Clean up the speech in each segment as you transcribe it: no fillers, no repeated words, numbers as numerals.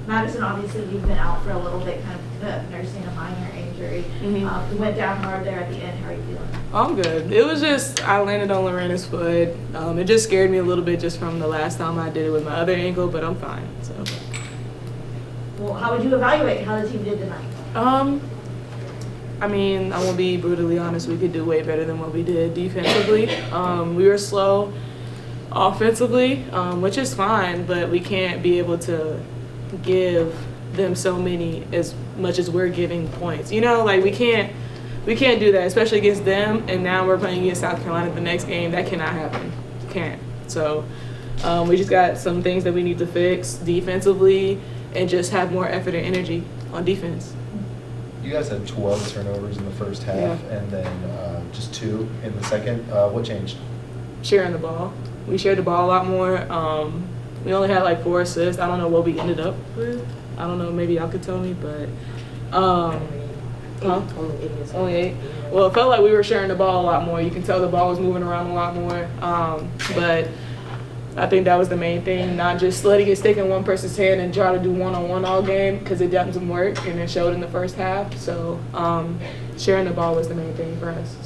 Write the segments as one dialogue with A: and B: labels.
A: Madison, obviously, you've been out for a little bit, kind of nursing a minor injury. You went down hard there at the end. How are you feeling?
B: I'm good. It was just, I landed on Lorena's foot. It just scared me a little bit just from the last time I did it with my other ankle, but I'm fine. So.
A: Well, how would you evaluate how the team did tonight?
B: I mean, I won't be brutally honest, we could do way better than what we did defensively. We were slow offensively, which is fine, but we can't be able to give them so many as much as we're giving points. You know, like we can't do that, especially against them, and now we're playing against South Carolina the next game. That cannot happen. Can't. So we just got some things that we need to fix defensively and just have more effort and energy on defense.
C: You guys had 12 turnovers in the first half, and then just 2 in the second. What changed?
B: Sharing the ball. We shared the ball a lot more. We only had like 4 assists. I don't know what we ended up with. I don't know. Maybe y'all could tell me, but only 8. Well, it felt like we were sharing the ball a lot more. You can tell the ball was moving around a lot more. But I think that was the main thing, not just letting it stick in one person's hand and try to do one-on-one all game, because it doesn't work, and it showed in the first half. So sharing the ball was the main thing for us.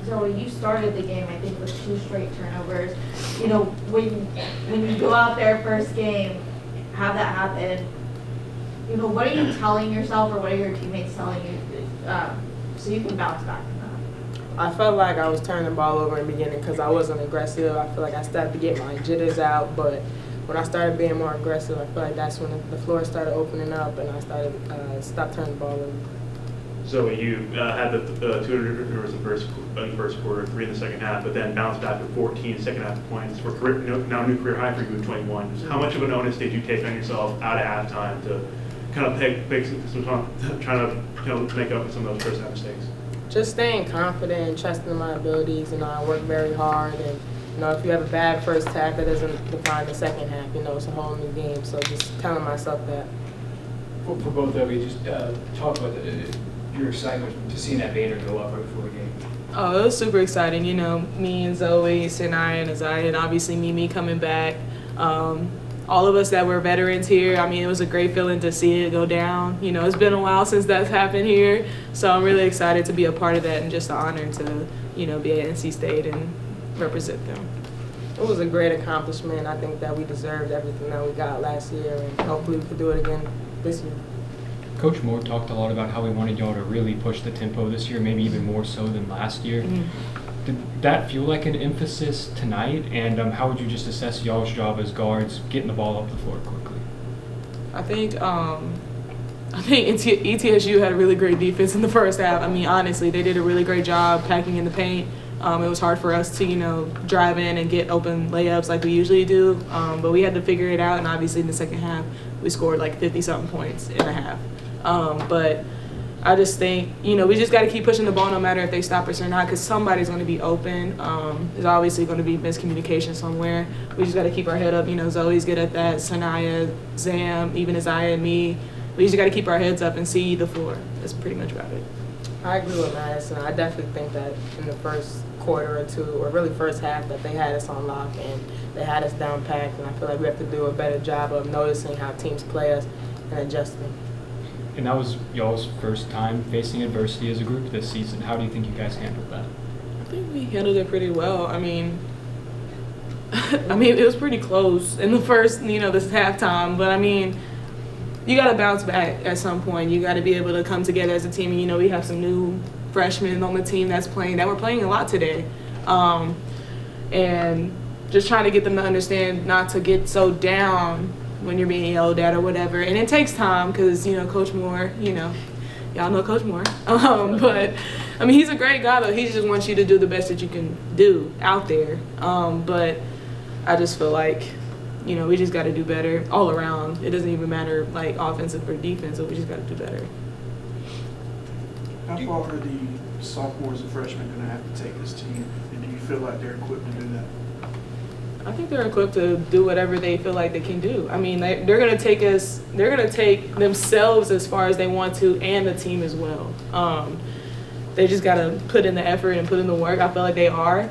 A: So you started the game, I think, with 2 straight turnovers. You know, when you go out there first game, have that happen, you know, what are you telling yourself or what are your teammates telling you so you can bounce back from that?
D: I felt like I was turning the ball over in the beginning because I wasn't aggressive. I feel like I started to get my jitters out, but when I started being more aggressive, I feel like that's when the floor started opening up and I started stopped turning the ball over.
E: So you had the 200 turnovers in the first quarter, 3 in the second half, but then bounced back with 14 second half points for now a new career high for you with 21. How much of an onus did you take on yourself out of halftime to kind of take some time, trying to make up for some of those first half mistakes?
D: Just staying confident and trusting in my abilities. You know, I work very hard, and you know, if you have a bad first half, that doesn't define the second half. You know, it's a whole new game. So just telling myself that.
F: For both of you, just talk about your excitement to seeing that banner go up right before the game.
B: Oh, it was super exciting. You know, me and Zoe, Sinai and Isaiah, and obviously Mimi coming back. All of us that were veterans here, I mean, it was a great feeling to see it go down. You know, it's been a while since that's happened here, so I'm really excited to be a part of that and just an honor to, you know, be at NC State and represent them.
D: It was a great accomplishment. I think that we deserved everything that we got last year, and hopefully we could do it again this year.
G: Coach Moore talked a lot about how he wanted y'all to really push the tempo this year, maybe even more so than last year. Did that feel like an emphasis tonight? And how would you just assess y'all's job as guards, getting the ball up the floor quickly?
B: I think ETSU had a really great defense in the first half. I mean, honestly, they did a really great job packing in the paint. It was hard for us to, you know, drive in and get open layups like we usually do, but we had to figure it out. And obviously, in the second half, we scored like 50-something points in a half. But I just think, you know, we just got to keep pushing the ball no matter if they stop us or not, because somebody's going to be open. There's obviously going to be miscommunication somewhere. We just got to keep our head up. You know, Zoe's good at that, Sanaya, Zam, even Isaiah and me. We just got to keep our heads up and see the floor. That's pretty much about it.
D: I agree with Madison. I definitely think that in the first quarter or two, or really first half, that they had us on lock and they had us down packed. And I feel like we have to do a better job of noticing how teams play us and adjusting.
G: And that was y'all's first time facing adversity as a group this season. How do you think you guys handled that?
B: I think we handled it pretty well. I mean, it was pretty close in the first, you know, this halftime. But I mean, you got to bounce back at some point. You got to be able to come together as a team. And, you know, we have some new freshmen on the team that were playing a lot today. And just trying to get them to understand not to get so down when you're being yelled at or whatever. And it takes time because, you know, Coach Moore, you know, y'all know Coach Moore. But, I mean, he's a great guy, though. He just wants you to do the best that you can do out there. But I just feel like, you know, we just got to do better all around. It doesn't even matter, like, offensive or defensive. We just got to do better.
H: How far are the sophomores and freshmen going to have to take this team, and do you feel like they're equipped to do that?
B: I think they're equipped to do whatever they feel like they can do. I mean, they're going to take us, they're going to take themselves as far as they want to, and the team as well. They just got to put in the effort and put in the work. I feel like they are.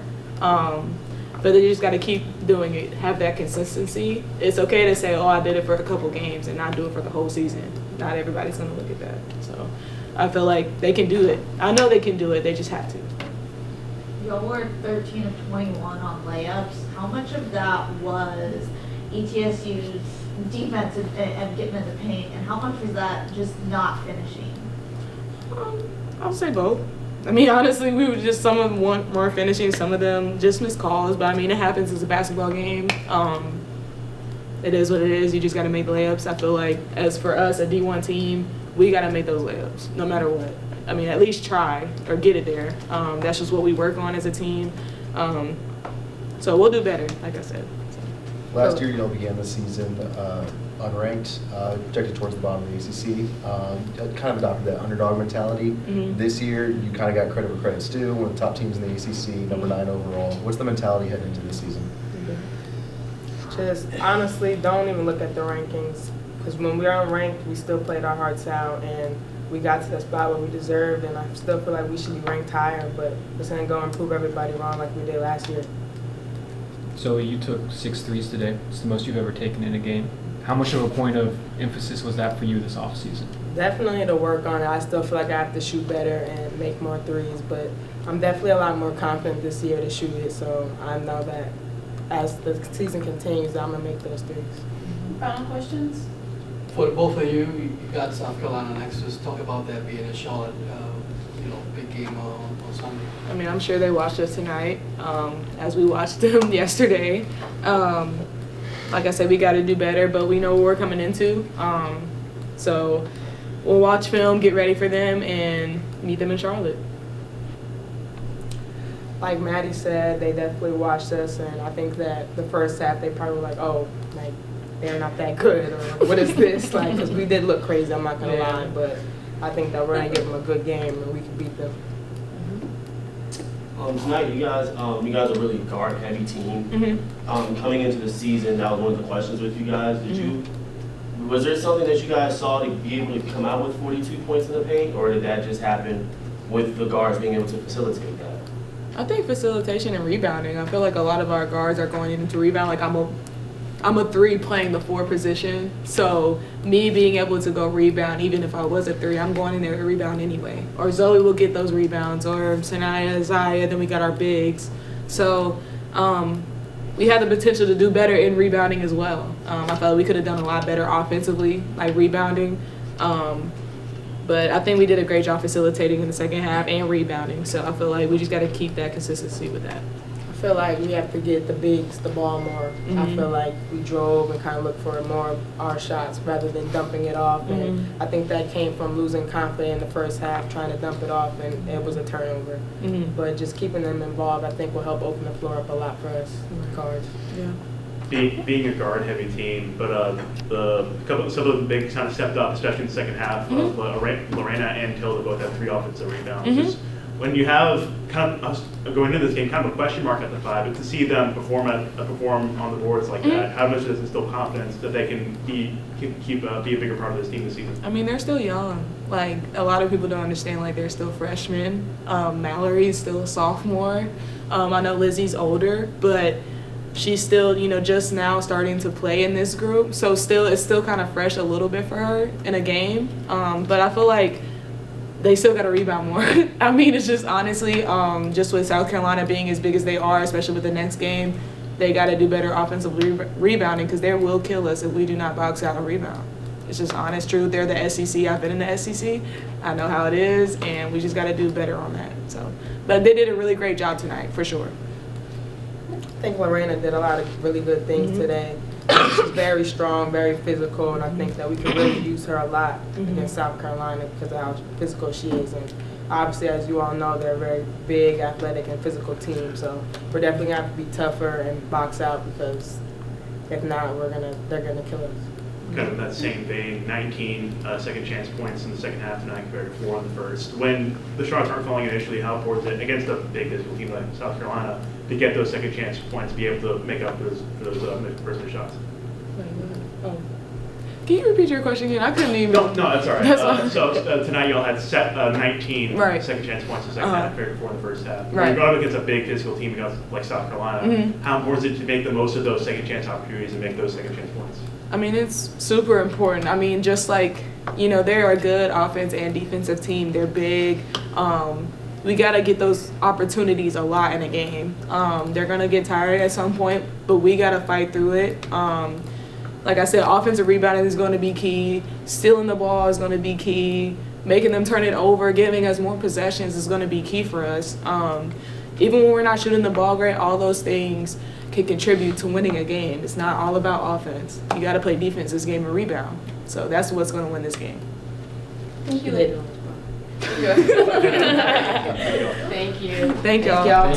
B: but they just got to keep doing it, have that consistency. It's okay to say, oh, I did it for a couple games and not do it for the whole season. Not everybody's going to look at that. So I feel like they can do it. I know they can do it. They just have to.
A: Y'all were 13 of 21 on layups. How much of that was ETSU's defense and getting in the paint, and how much was that just not finishing?
B: I'll say both. I mean, honestly, we were just, some of them want more finishing, some of them just missed calls. But I mean, it happens. It's a basketball game. It is what it is. You just got to make the layups. I feel like, as for us, a D1 team, we got to make those layups no matter what. I mean, at least try or get it there. That's just what we work on as a team. So we'll do better, like I said.
C: Last year, y'all began the season unranked, projected towards the bottom of the ACC. Kind of adopted that underdog mentality.
B: Mm-hmm.
C: This year, you kind of got credit where credit's due. One of the top teams in the ACC, number 9 overall. What's the mentality heading into this season?
D: Just honestly, don't even look at the rankings, because when we are unranked, we still played our hearts out, and we got to the spot where we deserved, and I still feel like we should be ranked higher, but we're just gonna go and prove everybody wrong like we did last year.
G: So you took 6 threes today. It's the most you've ever taken in a game. How much of a point of emphasis was that for you this offseason?
D: Definitely to work on it. I still feel like I have to shoot better and make more threes, but I'm definitely a lot more confident this year to shoot it, so I know that as the season continues, I'm gonna make those threes.
I: Final questions?
J: For both of you, you got South Carolina next. Just talk about that being in Charlotte, big game on Sunday.
B: I mean, I'm sure they watched us tonight, as we watched them yesterday. Like I said, we got to do better, but we know what we're coming into. So we'll watch film, get ready for them, and meet them in Charlotte.
D: Like Maddie said, they definitely watched us, and I think that the first half they probably were like, oh, like, they're not that good, or what is this? Like, because we did look crazy, I'm not going to lie, but I think that we're going to give them a good game and we can beat them.
K: Tonight, you guys are a really guard-heavy team.
B: Mm-hmm.
K: Coming into the season, that was one of the questions with you guys. Was there something that you guys saw to be able to come out with 42 points in the paint, or did that just happen with the guards being able to facilitate that?
B: I think facilitation and rebounding. I feel like a lot of our guards are going into rebound. Like I'm a 3 playing the 4 position. So me being able to go rebound, even if I was a 3, I'm going in there to rebound anyway. Or Zoe will get those rebounds, or Sanaya, Zaya, then we got our bigs. So we had the potential to do better in rebounding as well. I felt like we could have done a lot better offensively, like rebounding. But I think we did a great job facilitating in the second half and rebounding. So I feel like we just got to keep that consistency with that.
D: I feel like we have to get the bigs the ball more.
B: Mm-hmm.
D: I feel like we drove and kind of looked for more of our shots rather than dumping it off.
B: Mm-hmm.
D: And I think that came from losing confidence in the first half, trying to dump it off, and it was a turnover.
B: Mm-hmm.
D: But just keeping them involved, I think, will help open the floor up a lot for us, guards.
B: Yeah.
E: Being a guard-heavy team, but some of the bigs kind of stepped up, especially in the second half. Lorena and Tilda both had 3 offensive rebounds.
B: Mm-hmm.
E: Just when you have kind of going into this game, kind of a question mark at the 5, but to see them perform on the boards like that, how much does it instill confidence that they can be a bigger part of this team this season?
B: I mean, they're still young. Like, a lot of people don't understand, like, they're still freshmen. Mallory's still a sophomore. I know Lizzie's older, but she's still, just now starting to play in this group. So it's still kind of fresh a little bit for her in a game. But I feel like they still got to rebound more. I mean, it's just honestly, just with South Carolina being as big as they are, especially with the next game, they got to do better offensive rebounding, because they will kill us if we do not box out a rebound. It's just honest truth. They're the SEC. I've been in the SEC. I know how it is, and we just got to do better on that. So, but they did a really great job tonight, for sure.
D: I think Lorena did a lot of really good things today. She's very strong, very physical, and I think that we can really use her a lot against South Carolina because of how physical she is. And obviously, as you all know, they're a very big, athletic, and physical team. So we're definitely going to have to be tougher and box out, because if not, they're gonna kill us.
E: Kind of in that same vein, 19 second chance points in the second half tonight compared to 4 in the first. When the shots aren't falling initially, how important is it against a big physical team like South Carolina to get those second chance points, be able to make up for those first shots?
B: Can you repeat your question again? I couldn't even.
E: No, that's all right.
B: That's fine.
E: So tonight y'all had 19
B: Right.
E: second chance points in the second half, compared to 4 in the first half.
B: Right.
E: When you're going against a big physical team like South Carolina,
B: Mhm.
E: how important is it to make the most of those second chance opportunities and make those second chance points?
B: I mean, it's super important. I mean, just like, they're a good offense and defensive team. They're big. We got to get those opportunities a lot in a game. They're going to get tired at some point, but we got to fight through it. Like I said, offensive rebounding is going to be key. Stealing the ball is going to be key. Making them turn it over, giving us more possessions is going to be key for us. Even when we're not shooting the ball great, all those things can contribute to winning a game. It's not all about offense. You got to play defense this game and rebound. So that's what's going to win this game.
I: Thank you.
E: Thank you.
I: Thank you.
B: Thank y'all.